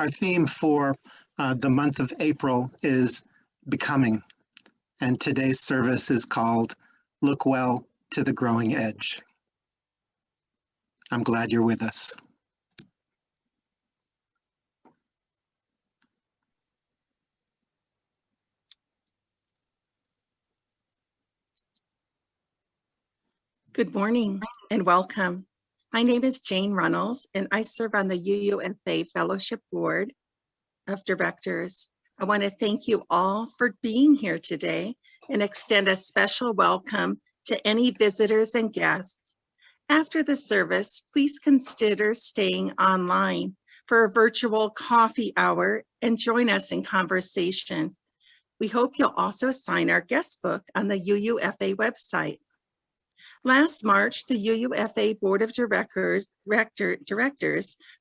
Our theme for the month of April is becoming, and today's service is called Look Well to the Growing Edge. I'm glad you're with us. Good morning and welcome. My name is Jane Runnels and I serve on the UUFA Fellowship Board of Directors. I want to thank you all for being here today and extend a special welcome to any visitors and guests. After the service, please consider staying online for a virtual coffee hour and join us in conversation. We hope you'll also sign our guest book on the UUFA website. Last March, the UUFA Board of Directors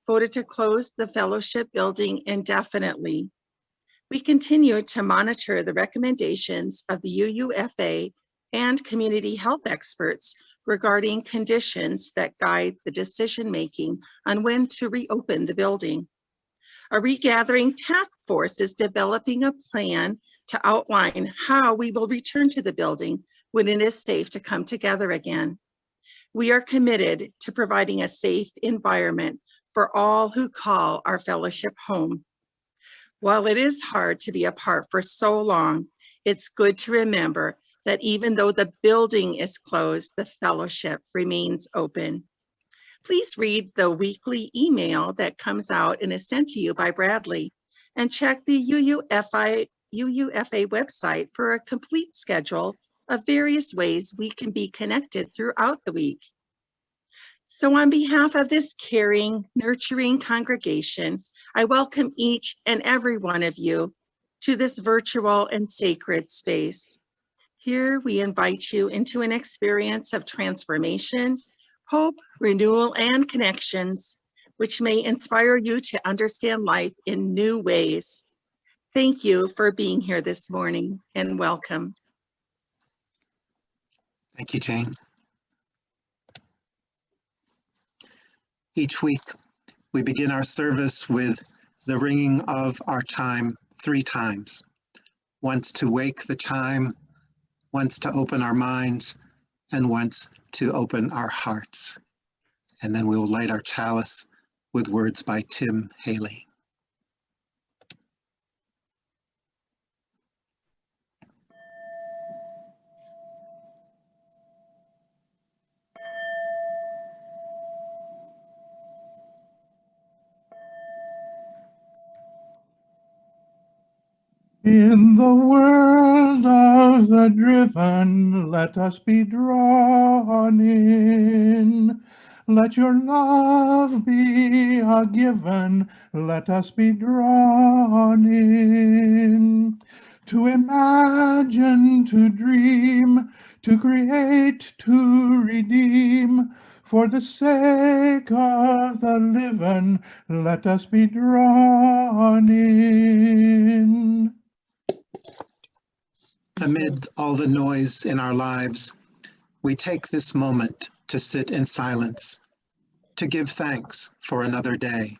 voted to close the fellowship building indefinitely. We continue to monitor the recommendations of the UUFA and community health experts regarding conditions that guide the decision-making on when to reopen the building. A regathering task force is developing a plan to outline how we will return to the building when it is safe to come together again. We are committed to providing a safe environment for all who call our fellowship home. While it is hard to be apart for so long, it's good to remember that even though the building is closed, the fellowship remains open. Please read the weekly email that comes out and is sent to you by Bradley, and check the UUFA website for a complete schedule of various ways we can be connected throughout the week. So on behalf of this caring, nurturing congregation, I welcome each and every one of you to this virtual and sacred space. Here we invite you into an experience of transformation, hope, renewal, and connections, which may inspire you to understand life in new ways. Thank you for being here this morning and welcome. Thank you, Jane. Each week, we begin our service with the ringing of our chime 3 times. Once to wake the chime, once to open our minds, and once to open our hearts. And then we will light our chalice with words by Tim Haley. In the world of the driven, let us be drawn in. Let your love be a given, let us be drawn in. To imagine, to dream, to create, to redeem, for the sake of the living, let us be drawn in. Amid all the noise in our lives, we take this moment to sit in silence, to give thanks for another day,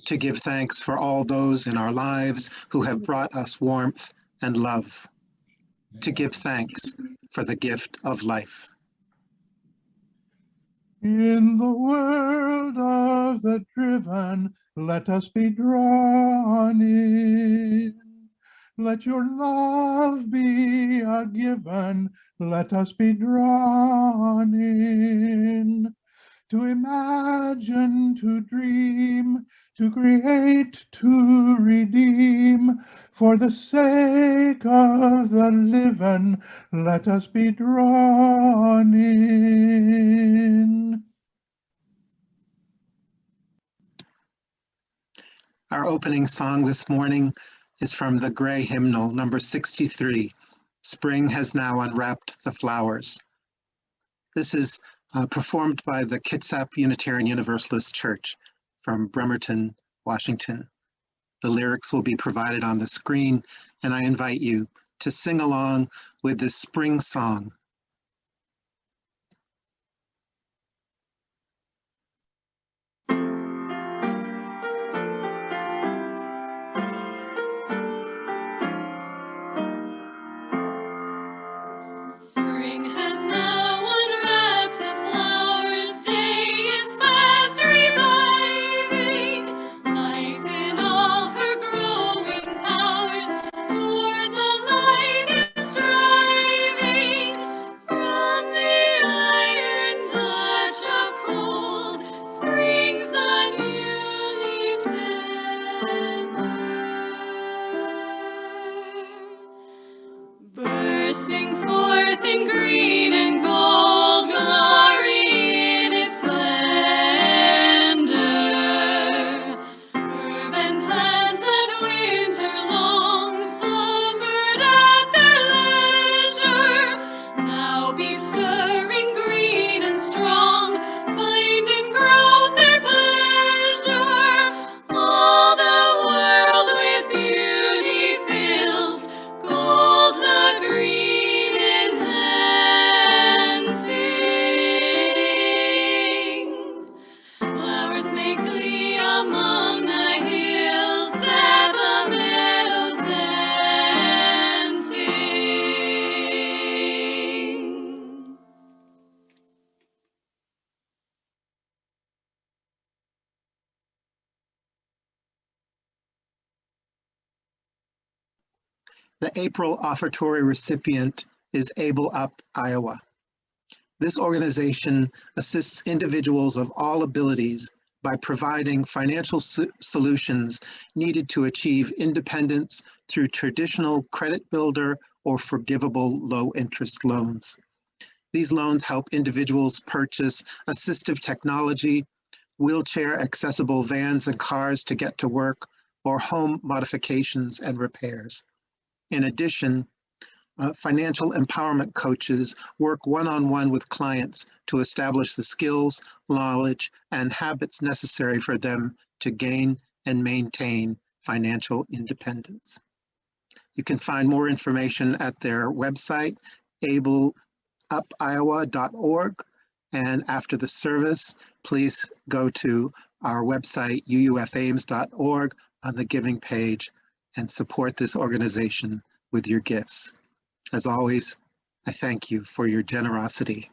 to give thanks for all those in our lives who have brought us warmth and love, to give thanks for the gift of life. In the world of the driven, let us be drawn in. Let your love be a given, let us be drawn in. To imagine, to dream, to create, to redeem, for the sake of the living, let us be drawn in. Our opening song this morning is from the Gray Hymnal, number 63, Spring Has Now Unwrapped the Flowers. This is performed by the Kitsap Unitarian Universalist Church from Bremerton, Washington. The lyrics will be provided on the screen, and I invite you to sing along with this spring song. The April offertory recipient is Able Up Iowa. This organization assists individuals of all abilities by providing financial solutions needed to achieve independence through traditional credit builder or forgivable low-interest loans. These loans help individuals purchase assistive technology, wheelchair-accessible vans and cars to get to work, or home modifications and repairs. In addition, financial empowerment coaches work one-on-one with clients to establish the skills, knowledge, and habits necessary for them to gain and maintain financial independence. You can find more information at their website, ableupiowa.org. And after the service, please go to our website, uufames.org, on the giving page and support this organization with your gifts. As always, I thank you for your generosity.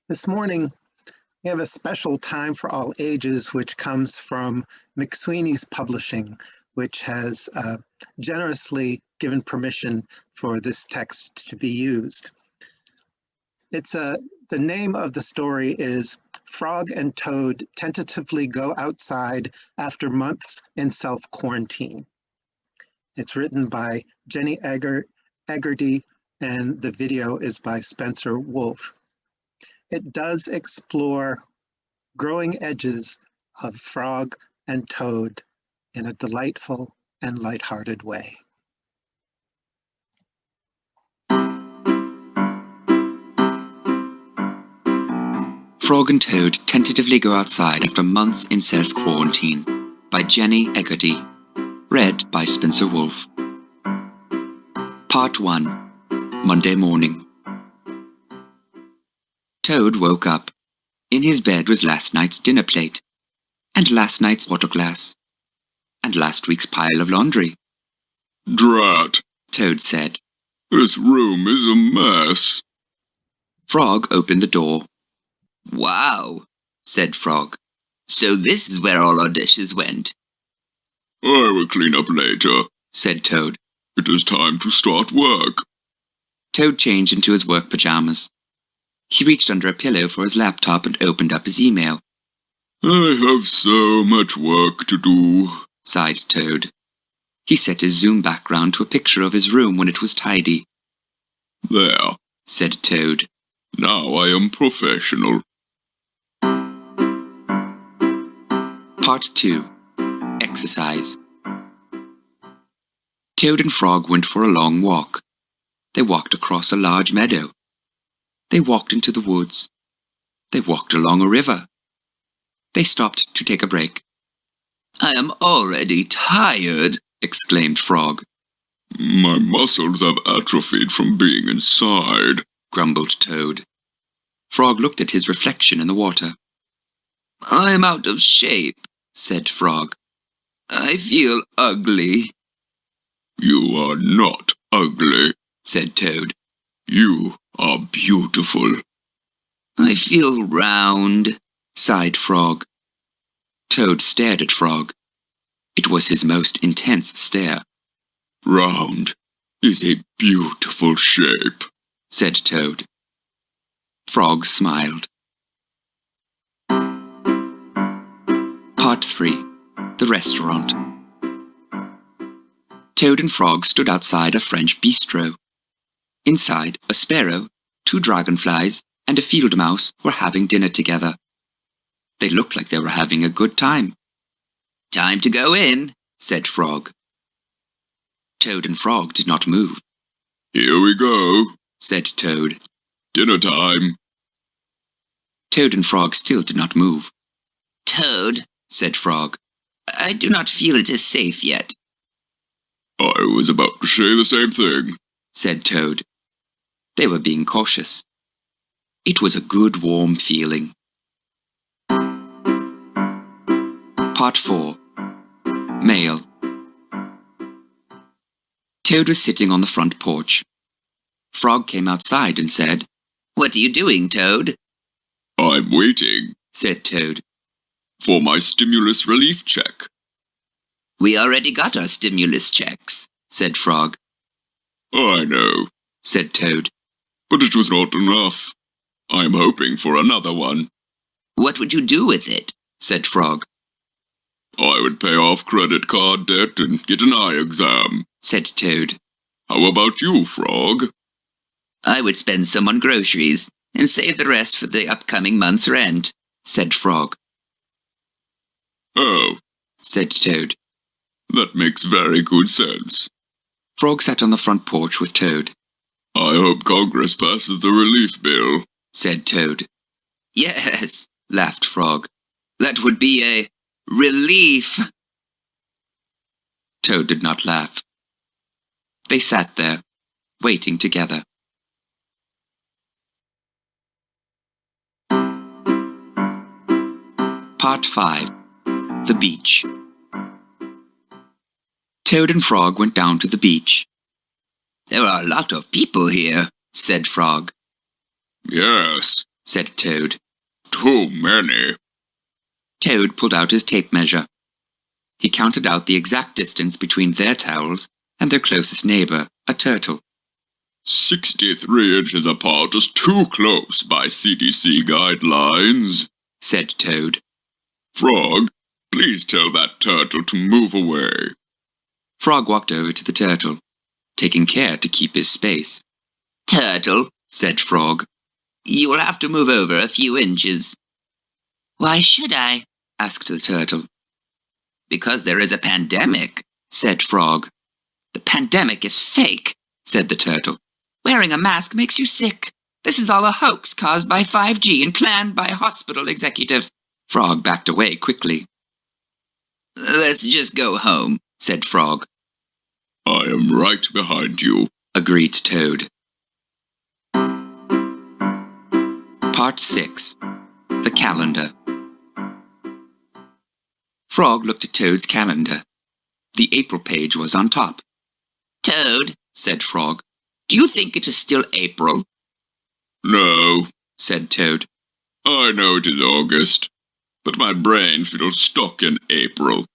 This morning, we have a special Time for All Ages, which comes from McSweeney's Publishing, which has generously given permission for this text to be used. The name of the story is Frog and Toad Tentatively Go Outside After Months in Self-Quarantine. It's written by Jenny Eggerty, and the video is by Spencer Wolf. It does explore growing edges of Frog and Toad in a delightful and lighthearted way. Frog and Toad Tentatively Go Outside After Months in Self-Quarantine by Jenny Eggerty. Read by Spencer Wolf. Part 1. Monday morning. Toad woke up. In his bed was last night's dinner plate, and last night's autoglass, and last week's pile of laundry. Drat, Toad said. This room is a mess. Frog opened the door. Wow, said Frog. So this is where all our dishes went. I will clean up later, said Toad. It is time to start work. Toad changed into his work pajamas. He reached under a pillow for his laptop and opened up his email. I have so much work to do, sighed Toad. He set his Zoom background to a picture of his room when it was tidy. There, said Toad. Now I am professional. Part 2. Exercise. Toad and Frog went for a long walk. They walked across a large meadow. They walked into the woods. They walked along a river. They stopped to take a break. I am already tired, exclaimed Frog. My muscles have atrophied from being inside, grumbled Toad. Frog looked at his reflection in the water. I am out of shape, said Frog. I feel ugly. You are not ugly, said Toad. You are beautiful. I feel round, sighed Frog. Toad stared at Frog. It was his most intense stare. Round is a beautiful shape, said Toad. Frog smiled. Part 3. The Restaurant. Toad and Frog stood outside a French bistro. Inside, a sparrow, 2 dragonflies, and a field mouse were having dinner together. They looked like they were having a good time. Time to go in, said Frog. Toad and Frog did not move. Here we go, said Toad. Dinner time. Toad and Frog still did not move. Toad, said Frog, I do not feel it is safe yet. I was about to say the same thing, said Toad. They were being cautious. It was a good warm feeling. Part 4. Mail. Toad was sitting on the front porch. Frog came outside and said, What are you doing, Toad? I'm waiting, said Toad. For my stimulus relief check. We already got our stimulus checks, said Frog. I know, Said Toad. but it was not enough. I'm hoping for another one. What would you do with it? Said Frog. I would pay off credit card debt and get an eye exam, Said Toad. How about you, Frog? I would spend some on groceries and save the rest for the upcoming month's rent, said Frog. Oh, Said Toad. that makes very good sense. Frog sat on the front porch with Toad. I hope Congress passes the relief bill, Said Toad. Yes, laughed Frog. That would be a relief. Toad did not laugh. They sat there, waiting together. Part 5. The Beach. Toad and Frog went down to the beach. There are a lot of people here, said Frog. Yes, Said Toad. too many. Toad pulled out his tape measure. He counted out the exact distance between their towels and their closest neighbor, a turtle. 63 inches apart is too close by CDC guidelines, Said Toad. Frog, please tell that turtle to move away. Frog walked over to the turtle, taking care to keep his space. Turtle, said Frog, you will have to move over a few inches. Why should I? Asked the turtle. Because there is a pandemic, said Frog. The pandemic is fake, said the turtle. Wearing a mask makes you sick. This is all a hoax caused by 5G and planned by hospital executives. Frog backed away quickly. Let's just go home, said Frog. I am right behind you. Agreed Toad. Part 6. The Calendar. Frog looked at Toad's calendar. The April page was on top. Toad, said Frog, do you think it is still April? No, Said Toad. I know it is August, but my brain feels stuck in April.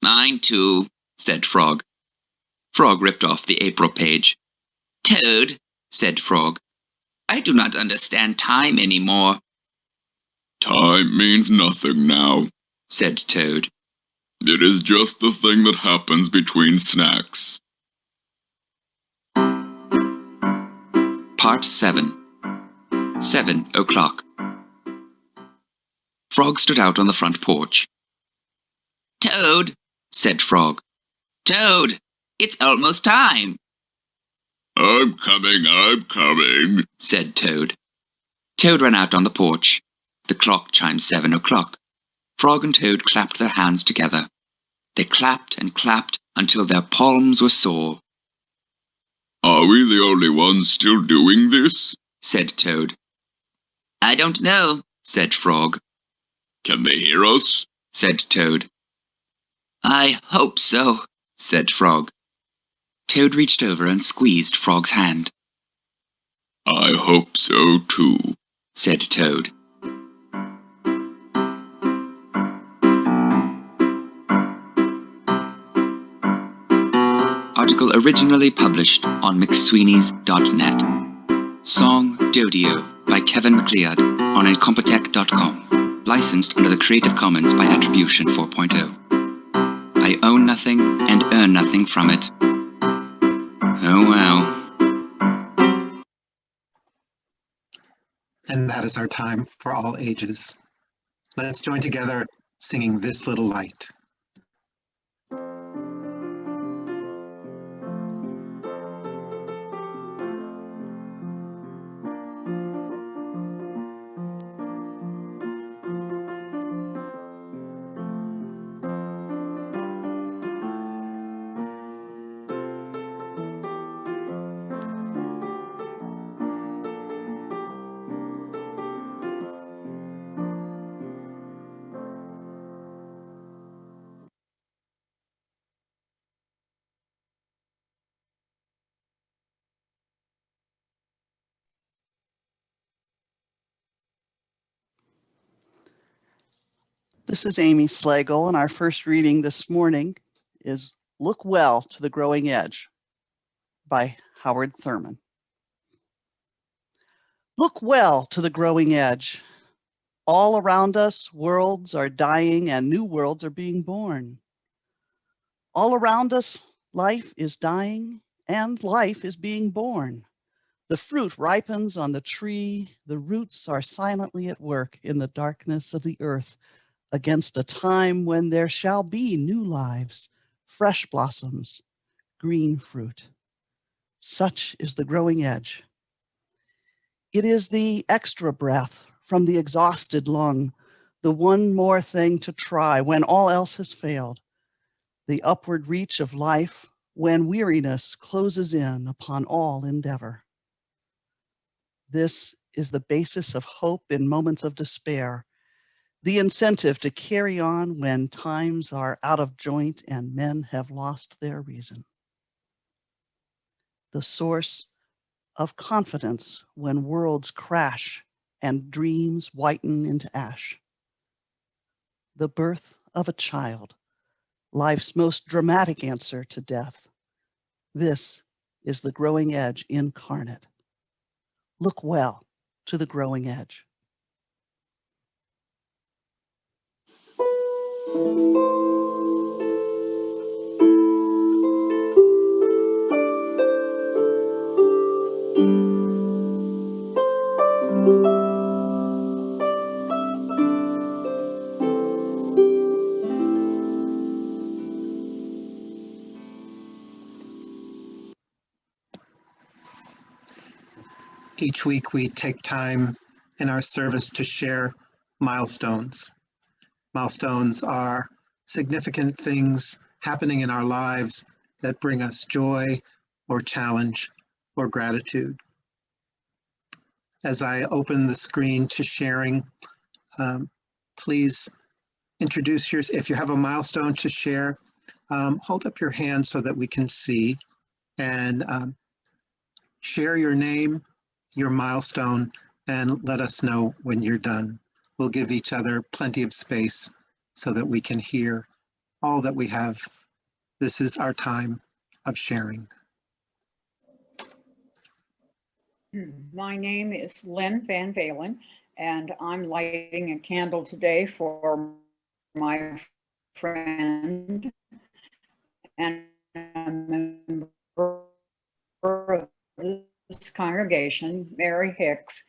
Mine too, said Frog. Frog ripped off the April page. Toad, said Frog, I do not understand time anymore. Time means nothing now. Said Toad. It is just the thing that happens between snacks. Part 7. 7 o'clock. Frog stood out on the front porch. Toad, said Frog. Toad, it's almost time, I'm coming, said Toad. Toad ran out on the porch. The clock chimed 7 o'clock. Frog and Toad clapped their hands together. They clapped and clapped until their palms were sore. Are we the only ones still doing this? Said Toad. I don't know, said Frog. Can they hear us? Said Toad. I hope so, said Frog. Toad reached over and squeezed Frog's hand. I hope so too, Said Toad. Article originally published on McSweeney's.net. Song Dodio by Kevin MacLeod on Incompetech.com. Licensed under the Creative Commons by Attribution 4.0. I own nothing and earn nothing from it. Oh well. And that is our time for all ages. Let's join together singing This Little Light. This is Amy Slagle, and our first reading this morning is Look Well to the Growing Edge by Howard Thurman. Look well to the growing edge. All around us, worlds are dying and new worlds are being born. All around us, life is dying and life is being born. The fruit ripens on the tree. The roots are silently at work in the darkness of the earth against a time when there shall be new lives, fresh blossoms, green fruit. Such is the growing edge. It is the extra breath from the exhausted lung, the one more thing to try when all else has failed, the upward reach of life when weariness closes in upon all endeavor. This is the basis of hope in moments of despair, the incentive to carry on when times are out of joint and men have lost their reason. The source of confidence when worlds crash and dreams whiten into ash. The birth of a child, life's most dramatic answer to death. This is the growing edge incarnate. Look well to the growing edge. Each week we take time in our service to share milestones. Milestones are significant things happening in our lives that bring us joy or challenge or gratitude. As I open the screen to sharing, please introduce yourself. If you have a milestone to share, hold up your hand so that we can see, and share your name, your milestone, and let us know when you're done. We'll give each other plenty of space so that we can hear all that we have. This is our time of sharing. My name is Lynn Van Valen, and I'm lighting a candle today for my friend and a member of this congregation, Mary Hicks,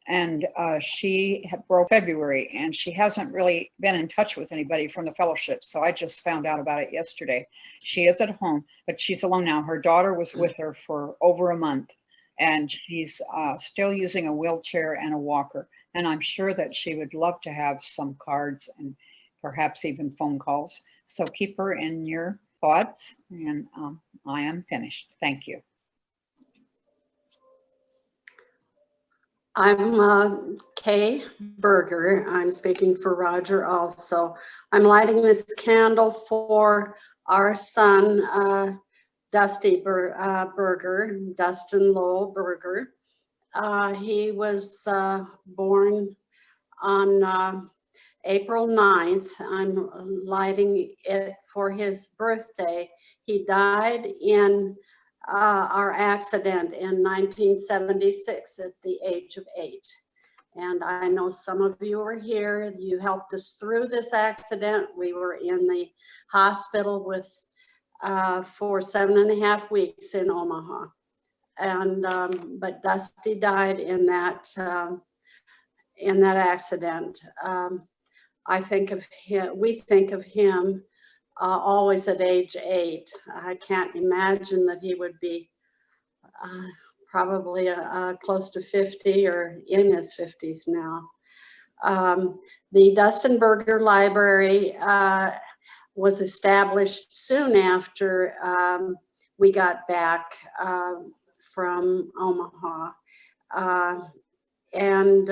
and she broke February, and she hasn't really been in touch with anybody from the fellowship, so I just found out about it yesterday. She is at home, but she's alone now. Her daughter was with her for over a month, and she's still using a wheelchair and a walker, and I'm sure that she would love to have some cards and perhaps even phone calls. So keep her in your thoughts, and I am finished. Thank you. I'm Kay Berger. I'm speaking for Roger also. I'm lighting this candle for our son, Dusty Berger, Dustin Lowell Berger. He was born on April 9th. I'm lighting it for his birthday. He died in our accident in 1976 at the age of 8. And I know some of you were here. You helped us through this accident. We were in the hospital for 7.5 weeks in Omaha. And but Dusty died in that accident. I think of him, we think of him always at age 8. I can't imagine that he would be probably close to 50 or in his 50s now. The Dustin Berger Library was established soon after we got back from Omaha. And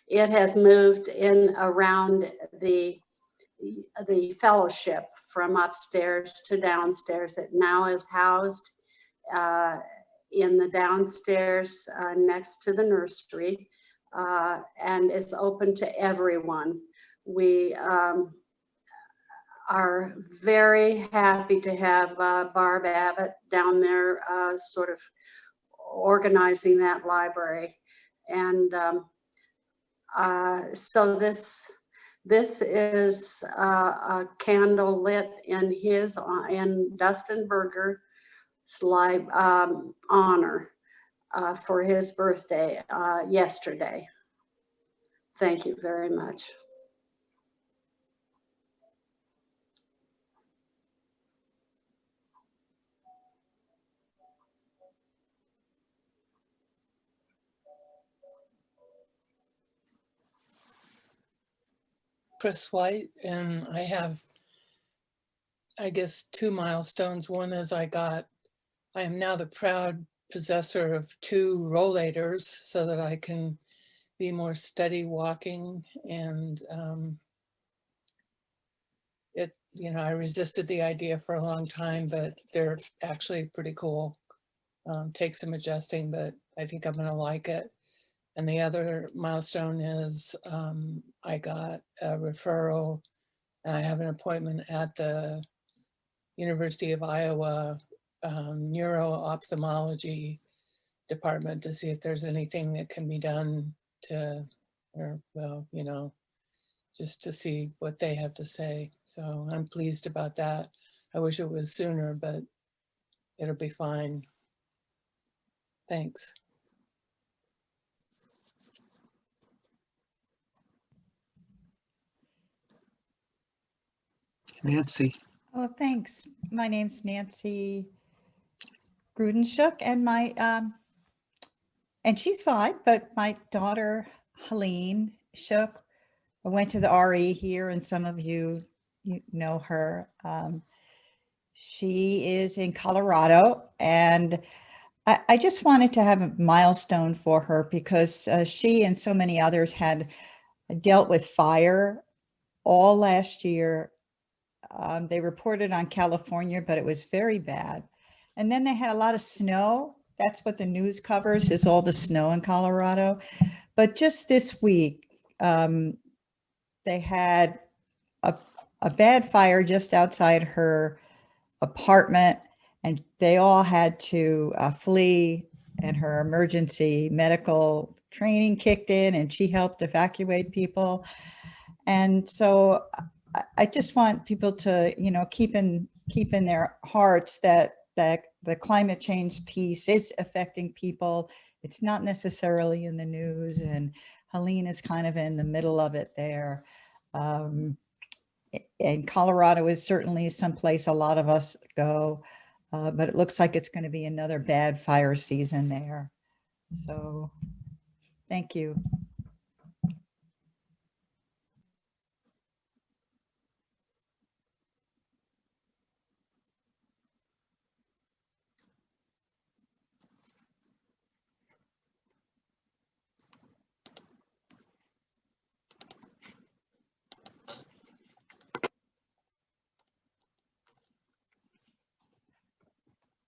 it has moved in around the fellowship from upstairs to downstairs. It now is housed in the downstairs next to the nursery and is open to everyone. are very happy to have Barb Abbott down there sort of organizing that library. And so this is a candle lit in in Dustin Berger's honor for his birthday yesterday. Thank you very much. Chris White, and I have, I guess, 2 milestones. One is I am now the proud possessor of 2 rollators so that I can be more steady walking. And I resisted the idea for a long time, but they're actually pretty cool. Take some adjusting, but I think I'm gonna like it. And the other milestone is I got a referral, and I have an appointment at the University of Iowa neuro-ophthalmology department to see if there's anything that can be done to, just to see what they have to say. So I'm pleased about that. I wish it was sooner, but it'll be fine. Thanks. Nancy. Oh, thanks. My name's Nancy Grudenshook, and and she's fine, but my daughter Helene Shook went to the RE here, and some of you know her. She is in Colorado, and I just wanted to have a milestone for her because she and so many others had dealt with fire all last year. They reported on California, but it was very bad. And then they had a lot of snow. That's what the news covers, is all the snow in Colorado. But just this week, they had a bad fire just outside her apartment, and they all had to flee, and her emergency medical training kicked in, and she helped evacuate people. And so I just want people to, keep in their hearts that the climate change piece is affecting people. It's not necessarily in the news, and Helene is kind of in the middle of it there. And Colorado is certainly someplace a lot of us go, but it looks like it's going to be another bad fire season there. So thank you.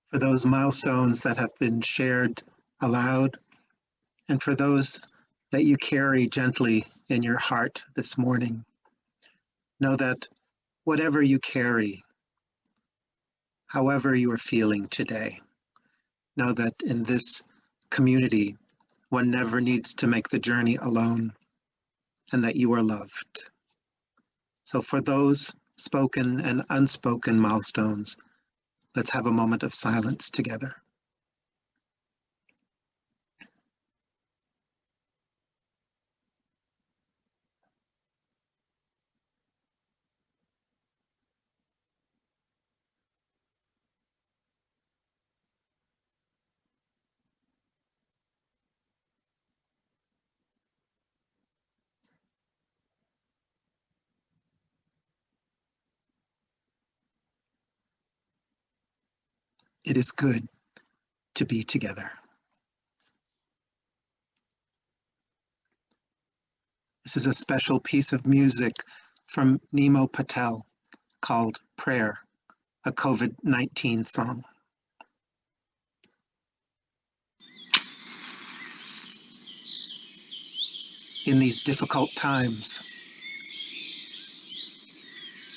For those milestones that have been shared aloud, and for those that you carry gently in your heart this morning, know that whatever you carry, however you are feeling today, know that in this community, one never needs to make the journey alone, and that you are loved. So for those spoken and unspoken milestones, let's have a moment of silence together. It is good to be together. This is a special piece of music from Nemo Patel called Prayer, a COVID-19 song. In these difficult times,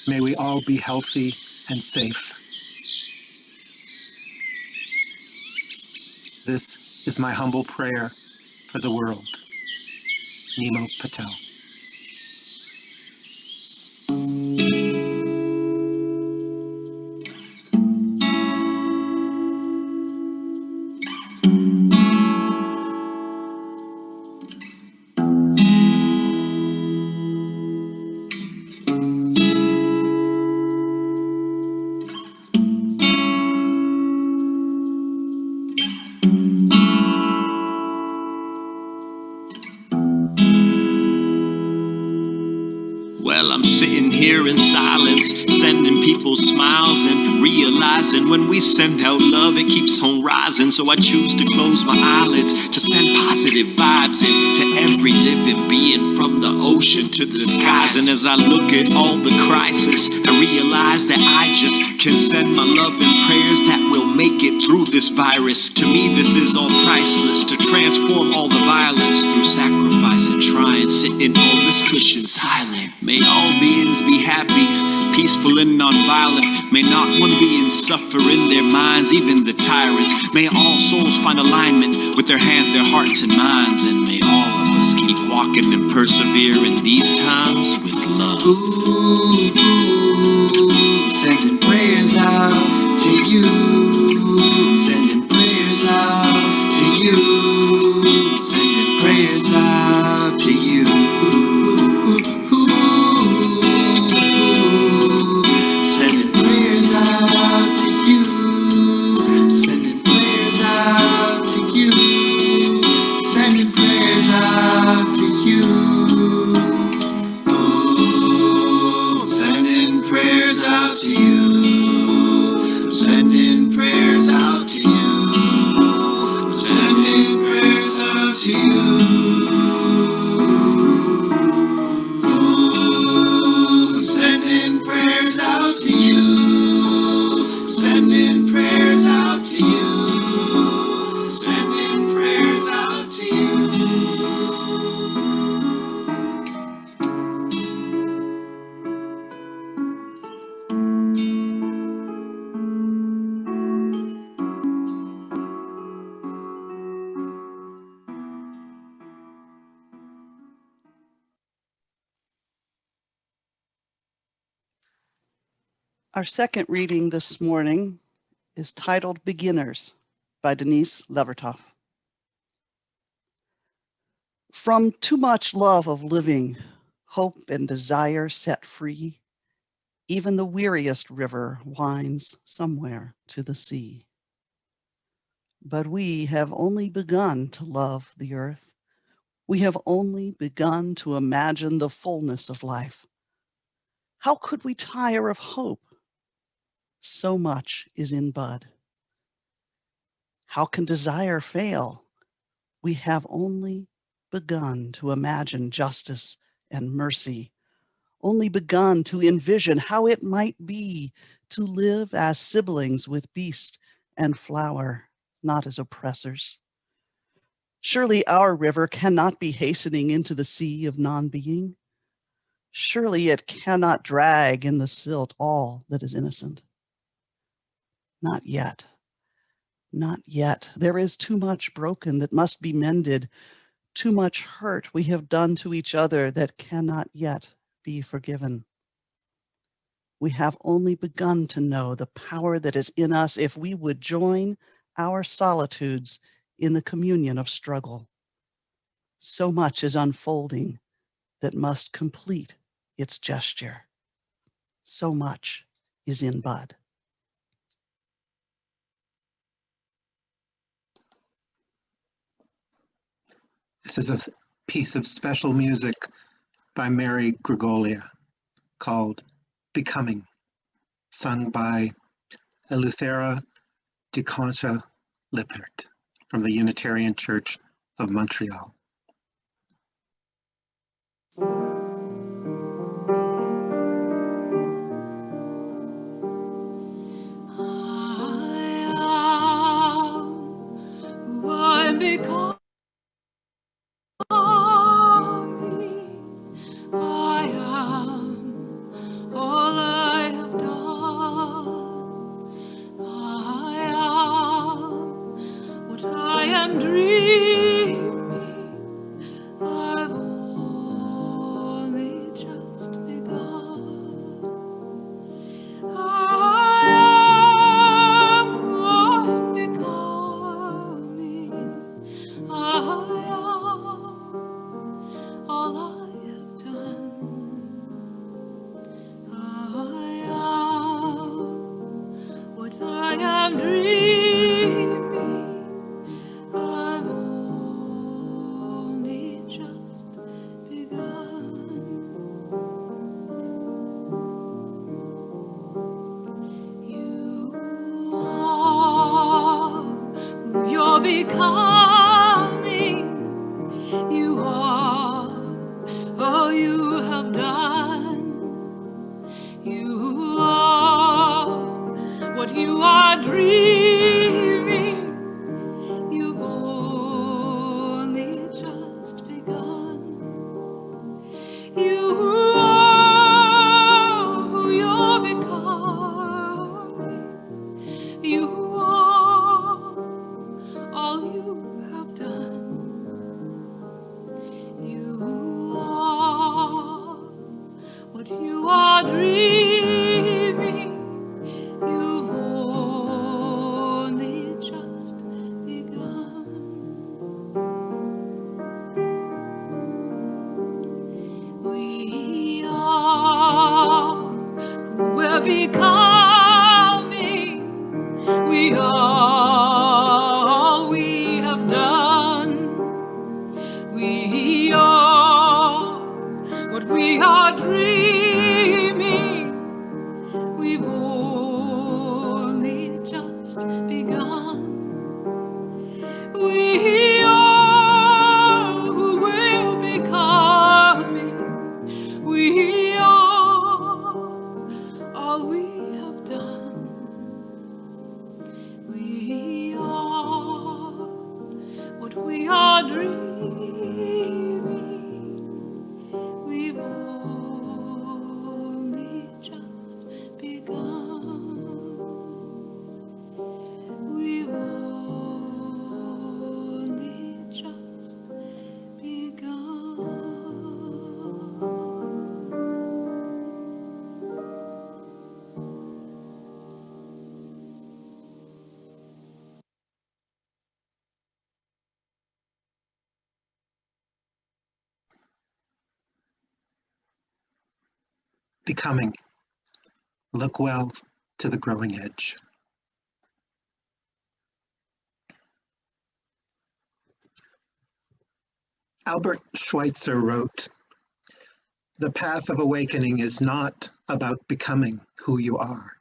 May we all be healthy and safe. This is my humble prayer for the world. Nemo Patel. Well, I'm sitting here in silence, sending people smiles and realizing when we send out love, it keeps on rising. So I choose to close my eyelids to send positive vibes into every living being, from the ocean to the skies. And as I look at all the crisis, I realize that I just can send my love and prayers that will make it through this virus. To me, this is all priceless, to transform all the violence through sacrifice and try and sit in all this cushion silent. May all beings be happy, peaceful and non-violent. May not one being suffer in their minds, even the tyrants. May all souls find alignment with their hands, their hearts and minds. And may all of us keep walking and persevere in these times with love. Ooh, sending prayers out to you. Sending prayers out to you. Sending prayers out to you. Our second reading this morning is titled Beginners by Denise Levertov. From too much love of living, hope and desire set free, even the weariest river winds somewhere to the sea. But we have only begun to love the earth. We have only begun to imagine the fullness of life. How could we tire of hope? So much is in bud. How can desire fail? We have only begun to imagine justice and mercy, only begun to envision how it might be to live as siblings with beast and flower, not as oppressors. Surely our river cannot be hastening into the sea of non-being. Surely it cannot drag in the silt all that is innocent. Not yet. Not yet. There is too much broken that must be mended, too much hurt we have done to each other that cannot yet be forgiven. We have only begun to know the power that is in us if we would join our solitudes in the communion of struggle. So much is unfolding that must complete its gesture. So much is in bud. This is a piece of special music by Mary Grigolia called Becoming, sung by Eleuthera de Concha Lippert from the Unitarian Church of Montreal. I am all am dreaming, I've only just begun. You are who you're becoming. You are all you have done. You are what you are dreaming. You've only just begun. You are who you're becoming. You are all you have done. You are what you are dreaming. You've only just begun. We are who we're becoming. We are all we have done. We are what we are dreaming. We've only just begun. We are who we're becoming. We are all we have done. We are what we are dreaming. We've only just begun. We've only just begun. Becoming. Look well to the growing edge. Albert Schweitzer wrote, "The path of awakening is not about becoming who you are.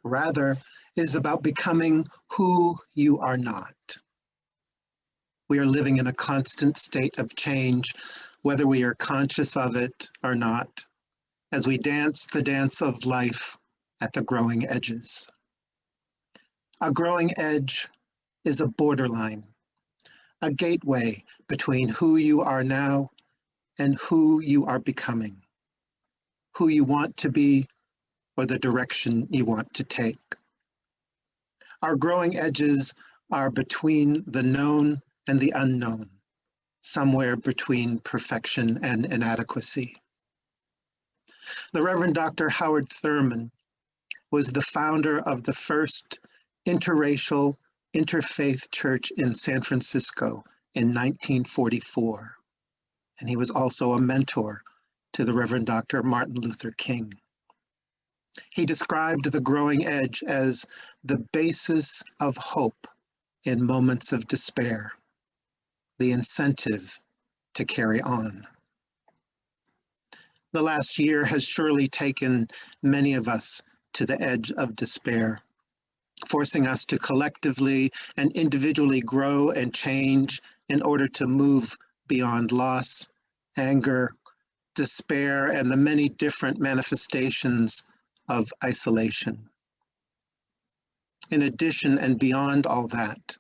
Rather, it is about becoming who you are not." We are living in a constant state of change, whether we are conscious of it or not, as we dance the dance of life at the growing edges. A growing edge is a borderline, a gateway between who you are now and who you are becoming, who you want to be or the direction you want to take. Our growing edges are between the known and the unknown, somewhere between perfection and inadequacy. The Reverend Dr. Howard Thurman was the founder of the first interracial, interfaith church in San Francisco in 1944. And he was also a mentor to the Reverend Dr. Martin Luther King. He described the growing edge as the basis of hope in moments of despair, the incentive to carry on. The last year has surely taken many of us to the edge of despair, forcing us to collectively and individually grow and change in order to move beyond loss, anger, despair, and the many different manifestations of isolation. In addition and beyond all that,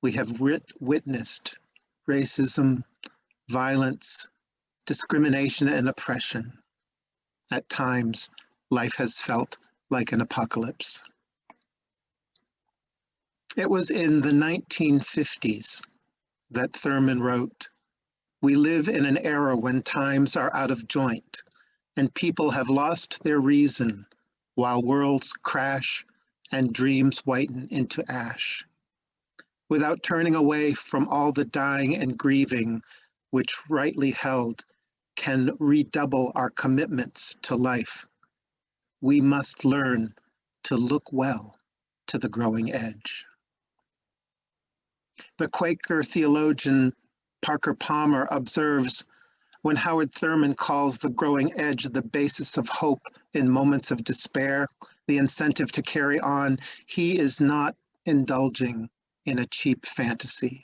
we have witnessed racism, violence, discrimination, and oppression. At times, life has felt like an apocalypse. It was in the 1950s that Thurman wrote, "We live in an era when times are out of joint and people have lost their reason while worlds crash and dreams whiten into ash. Without turning away from all the dying and grieving, which rightly held can redouble our commitments to life, we must learn to look well to the growing edge. The Quaker theologian Parker Palmer observes, when Howard Thurman calls the growing edge the basis of hope in moments of despair, the incentive to carry on, he is not indulging in a cheap fantasy.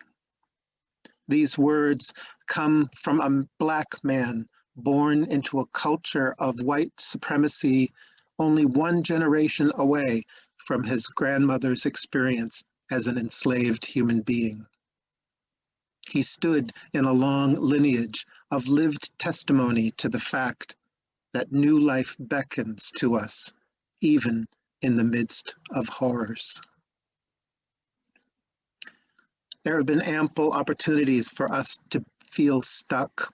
These words come from a Black man born into a culture of white supremacy, only one generation away from his grandmother's experience as an enslaved human being. He stood in a long lineage of lived testimony to the fact that new life beckons to us, even in the midst of horrors. There have been ample opportunities for us to feel stuck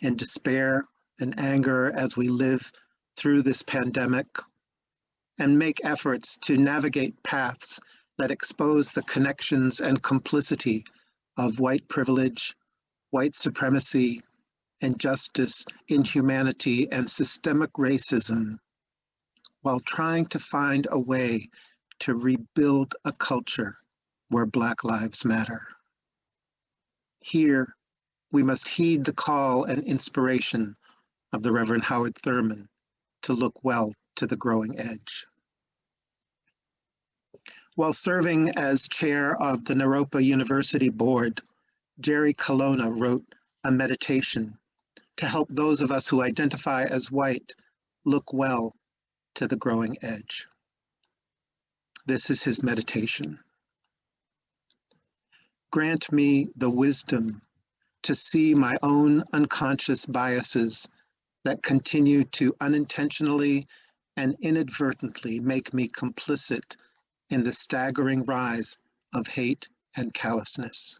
in despair and anger as we live through this pandemic, and make efforts to navigate paths that expose the connections and complicity of white privilege, white supremacy, injustice, inhumanity, and systemic racism, while trying to find a way to rebuild a culture where Black lives matter. Here, we must heed the call and inspiration of the Reverend Howard Thurman to look well to the growing edge. While serving as chair of the Naropa University Board, Jerry Colonna wrote a meditation to help those of us who identify as white look well to the growing edge. This is his meditation. Grant me the wisdom to see my own unconscious biases that continue to unintentionally and inadvertently make me complicit in the staggering rise of hate and callousness.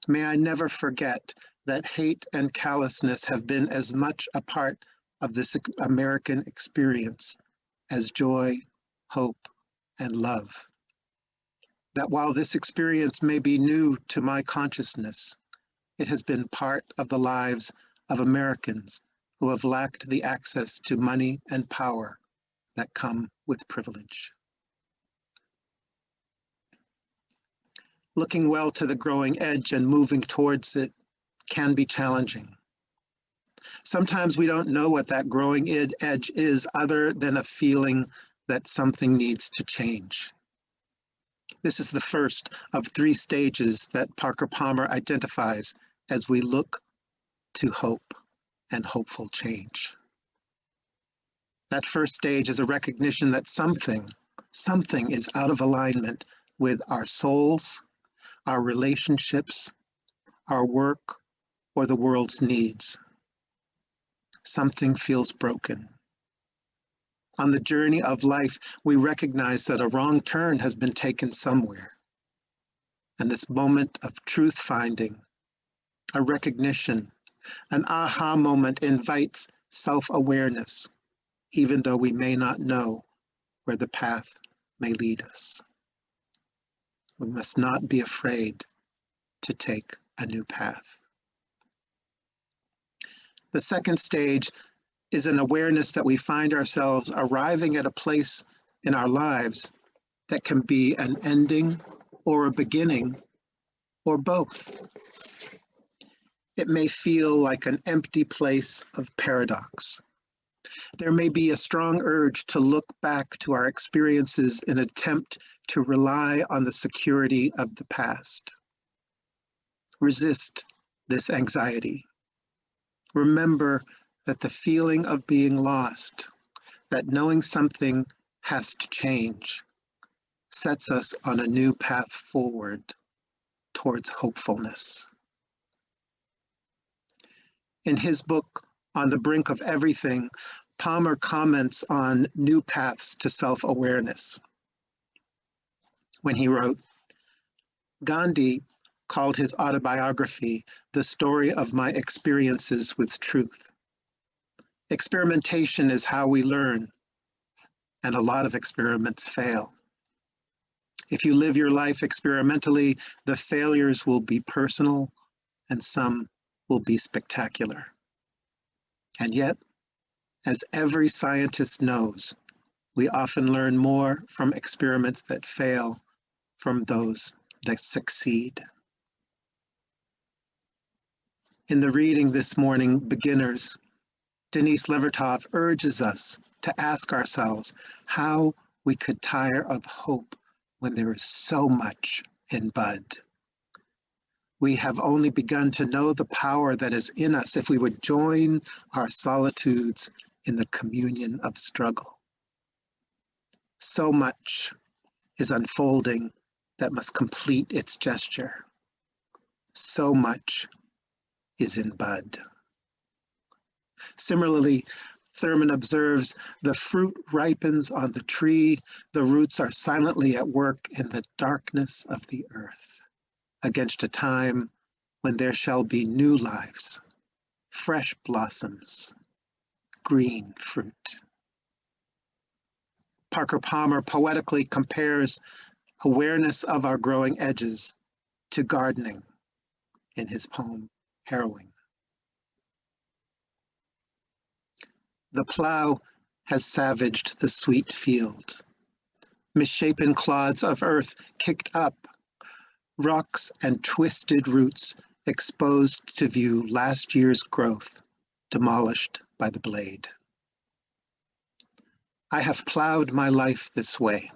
May I never forget that hate and callousness have been as much a part of this American experience as joy, hope, and love. That while this experience may be new to my consciousness, it has been part of the lives of Americans who have lacked the access to money and power that come with privilege. Looking well to the growing edge and moving towards it can be challenging. Sometimes we don't know what that growing edge is other than a feeling that something needs to change. This is the first of 3 stages that Parker Palmer identifies as we look to hope and hopeful change. That first stage is a recognition that something is out of alignment with our souls, our relationships, our work, or the world's needs. Something feels broken. On the journey of life, we recognize that a wrong turn has been taken somewhere. And this moment of truth finding, a recognition, an aha moment invites self-awareness, even though we may not know where the path may lead us. We must not be afraid to take a new path. The second stage is an awareness that we find ourselves arriving at a place in our lives that can be an ending or a beginning or both. It may feel like an empty place of paradox. There may be a strong urge to look back to our experiences in an attempt to rely on the security of the past. Resist this anxiety. Remember that the feeling of being lost, that knowing something has to change, sets us on a new path forward towards hopefulness. In his book, On the Brink of Everything, Palmer comments on new paths to self-awareness. When he wrote, Gandhi called his autobiography the story of my experiences with truth. Experimentation is how we learn, and a lot of experiments fail. If you live your life experimentally, the failures will be personal and some will be spectacular. And yet, as every scientist knows, We often learn more from experiments that fail from those that succeed. In the reading this morning, Beginners, Denise Levertov urges us to ask ourselves how we could tire of hope when there is so much in bud. We have only begun to know the power that is in us if we would join our solitudes in the communion of struggle. So much is unfolding that must complete its gesture. So much is in bud. Similarly, Thurman observes the fruit ripens on the tree, the roots are silently at work in the darkness of the earth, against a time when there shall be new lives, fresh blossoms, green fruit. Parker Palmer poetically compares awareness of our growing edges to gardening in his poem, Harrowing. The plow has savaged the sweet field. Misshapen clods of earth kicked up, rocks and twisted roots exposed to view last year's growth, demolished by the blade. I have plowed my life this way,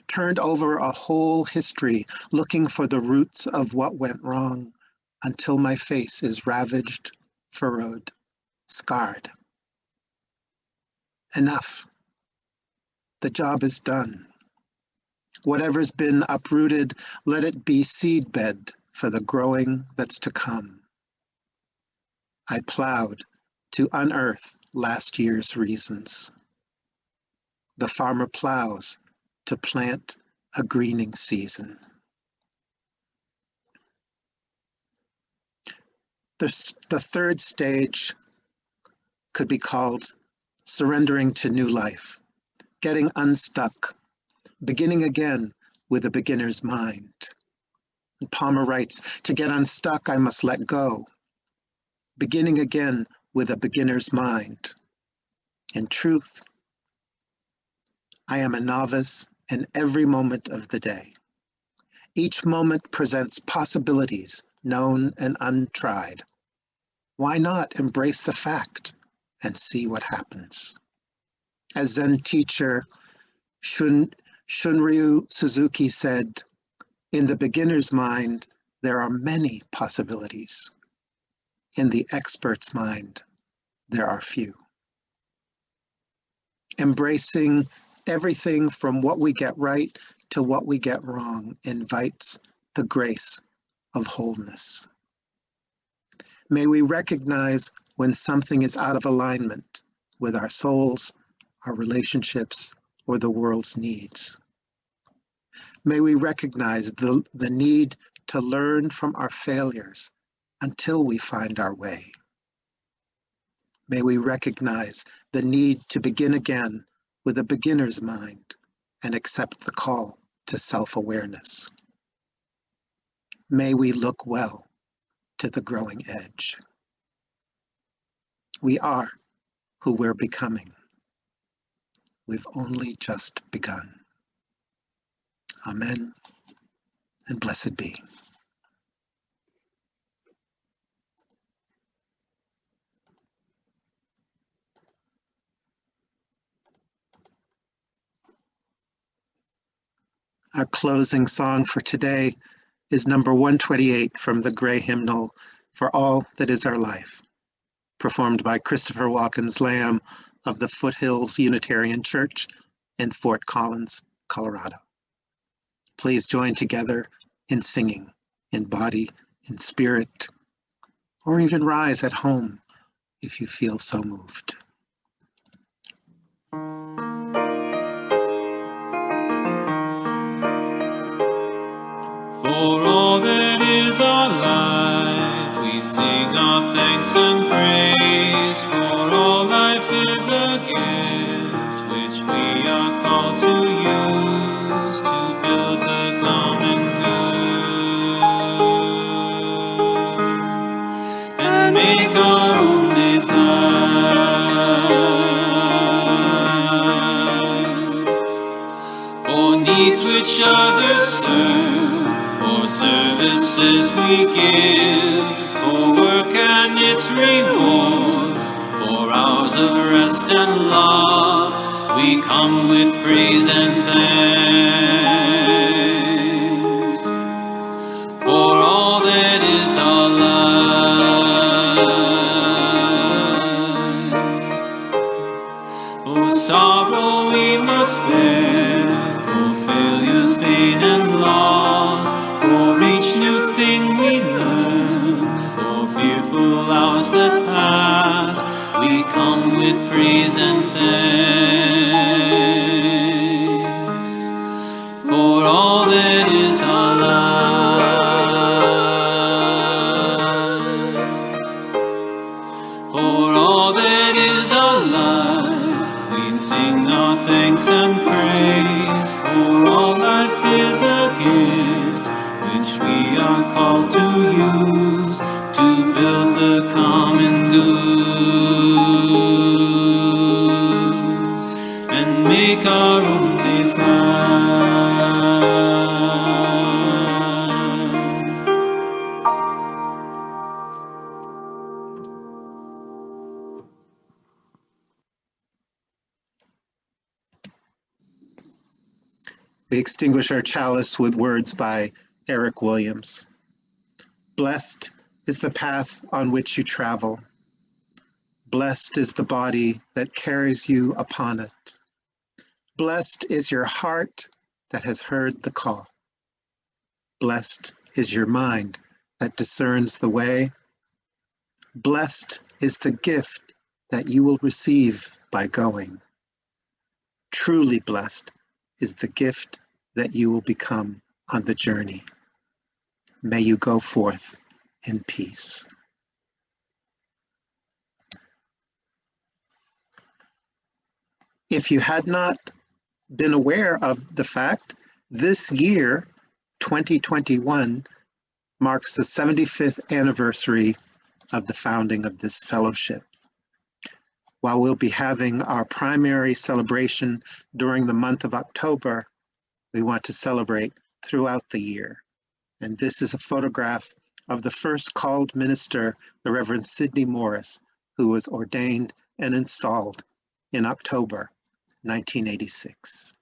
turned over a whole history looking for the roots of what went wrong until my face is ravaged, furrowed, scarred. Enough. The job is done. Whatever's been uprooted, let it be seedbed for the growing that's to come. I plowed to unearth last year's reasons. The farmer plows to plant a greening season. The third stage could be called surrendering to new life, getting unstuck, beginning again with a beginner's mind. And Palmer writes, to get unstuck, I must let go, beginning again with a beginner's mind. In truth, I am a novice in every moment of the day. Each moment presents possibilities, known and untried. Why not embrace the fact and see what happens? As Zen teacher Shunryu Suzuki said, in the beginner's mind, there are many possibilities. In the expert's mind, there are few. Embracing everything from what we get right to what we get wrong invites the grace of wholeness. May we recognize when something is out of alignment with our souls, our relationships, or the world's needs. May we recognize the need to learn from our failures until we find our way. May we recognize the need to begin again with a beginner's mind and accept the call to self-awareness. May we look well to the growing edge. We are who we're becoming. We've only just begun. Amen, and blessed be. Our closing song for today is number 128 from the Gray Hymnal, For All That Is Our Life, performed by Christopher Watkins Lamb of the Foothills Unitarian Church in Fort Collins, Colorado. Please join together in singing, in body, in spirit, or even rise at home if you feel so moved. For all that is our life, we sing our thanks and praise. For all life is a gift which we are called to use to build the common good and make our own days light. needs which others serve, for services we give, for work and its rewards, for hours of rest and love, we come with praise and thanks for all that is our life. For sorrow we must bear, for failures, pain and loss, for each new thing we learn, for fearful hours that pass, we come with praise and thanks for all that is our life. For all that is our life, we sing our thanks and praise. For all life is a gift which we are called to use to build the common good and make our own days light. We extinguish our chalice with words by Eric Williams. Blessed is the path on which you travel. Blessed is the body that carries you upon it. Blessed is your heart that has heard the call. Blessed is your mind that discerns the way. Blessed is the gift that you will receive by going. Truly blessed is the gift that you will become on the journey. May you go forth in peace. If you had not been aware of the fact, this year, 2021, marks the 75th anniversary of the founding of this fellowship. While we'll be having our primary celebration during the month of October, we want to celebrate throughout the year. And this is a photograph of the first called minister, the Reverend Sidney Morris, who was ordained and installed in October 1986.